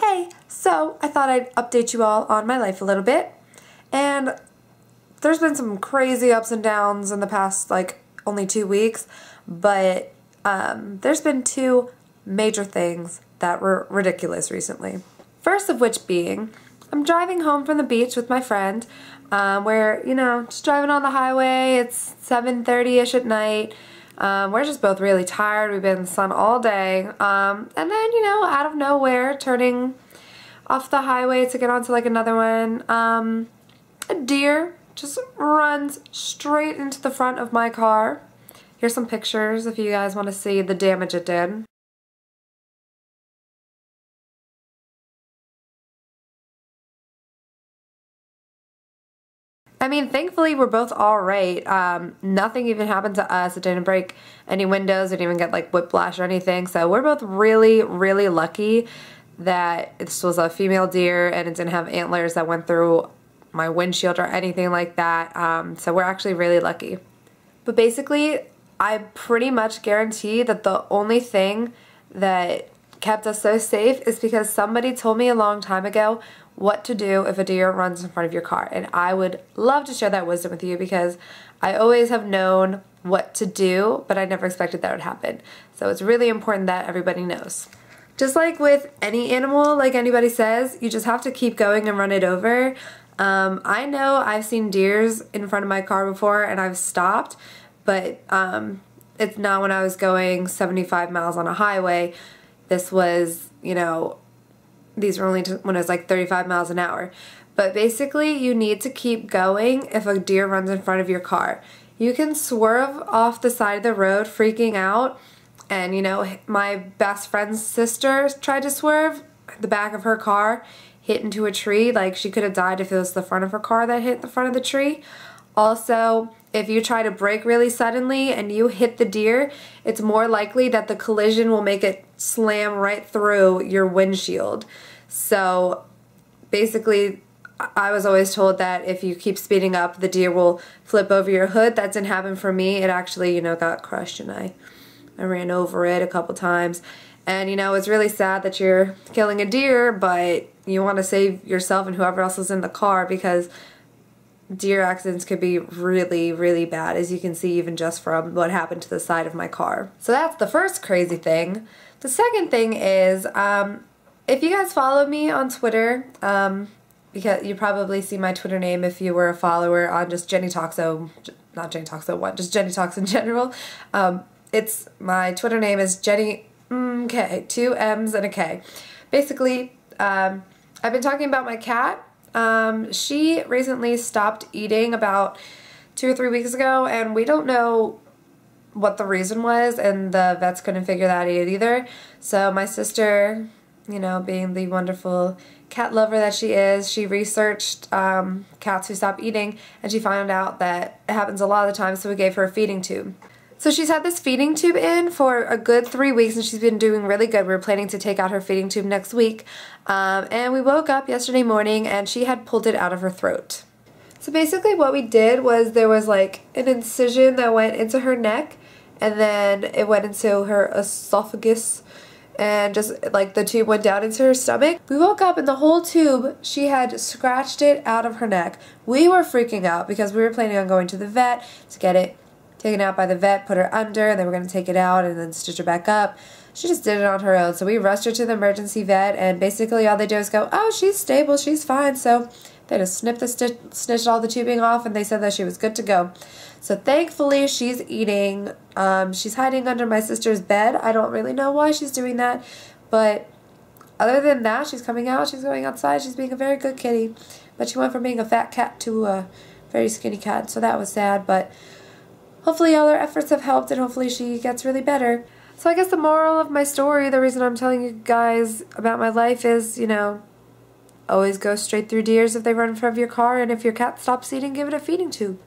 Hey, so I thought I'd update you all on my life a little bit, and there's been some crazy ups and downs in the past only 2 weeks, but there's been two major things that were ridiculous recently. First of which being, I'm driving home from the beach with my friend. We're, just driving on the highway. It's 7:30ish at night. We're just both really tired. We've been in the sun all day. And then, out of nowhere, turning off the highway to get onto another one, a deer just runs straight into the front of my car. Here's some pictures if you guys want to see the damage it did. I mean, thankfully we're both alright. Nothing even happened to us. It didn't break any windows. It didn't even get whiplash or anything. So we're both really, really lucky that this was a female deer and it didn't have antlers that went through my windshield or anything like that. So we're actually really lucky. But basically, I pretty much guarantee that the only thing that kept us so safe is because somebody told me a long time ago what to do if a deer runs in front of your car. And I would love to share that wisdom with you because I always have known what to do, but I never expected that would happen. So it's really important that everybody knows. Just like with any animal, like anybody says, you just have to keep going and run it over. I know I've seen deers in front of my car before and I've stopped, but it's not when I was going 75 miles on a highway. This was, these were only when it was 35 miles an hour. But basically, you need to keep going if a deer runs in front of your car. You can swerve off the side of the road freaking out. And, my best friend's sister tried to swerve. The back of her car hit into a tree. She could have died if it was the front of her car that hit the front of the tree. Also, if you try to brake really suddenly and you hit the deer, it's more likely that the collision will make it slam right through your windshield. So basically, I was always told that if you keep speeding up, the deer will flip over your hood. That didn't happen for me. It actually, got crushed and I ran over it a couple times. And, it's really sad that you're killing a deer, but you want to save yourself and whoever else is in the car because deer accidents could be really, really bad, as you can see even just from what happened to the side of my car. So that's the first crazy thing. The second thing is, if you guys follow me on Twitter, because you probably see my Twitter name if you were a follower on just Jenny Talks, not Jenny Talks 01, just Jenny Talks in general. It's my Twitter name is Jenny K, 2 M's and a K. Basically, I've been talking about my cat. She recently stopped eating about 2 or 3 weeks ago, and we don't know what the reason was, and the vets couldn't figure that out either. So my sister, being the wonderful cat lover that she is, she researched cats who stop eating, and she found out that it happens a lot of the time, so we gave her a feeding tube. So she's had this feeding tube in for a good 3 weeks and she's been doing really good. We're planning to take out her feeding tube next week. And we woke up yesterday morning and she had pulled it out of her throat. So basically what we did was there was an incision that went into her neck and then it went into her esophagus and just the tube went down into her stomach. We woke up and the whole tube, she had scratched it out of her neck. We were freaking out because we were planning on going to the vet to get it taken out by the vet, put her under, and then we're going to take it out and then stitch her back up. She just did it on her own. So we rushed her to the emergency vet, and basically all they do is go, oh, she's stable, she's fine. So they just snitched all the tubing off, and they said that she was good to go. So thankfully she's eating. She's hiding under my sister's bed. I don't really know why she's doing that, but other than that, she's coming out, she's going outside, she's being a very good kitty. But she went from being a fat cat to a very skinny cat, so that was sad, but hopefully all our efforts have helped and hopefully she gets really better. So I guess the moral of my story, the reason I'm telling you guys about my life is, always go straight through deers if they run in front of your car, and if your cat stops eating, give it a feeding tube.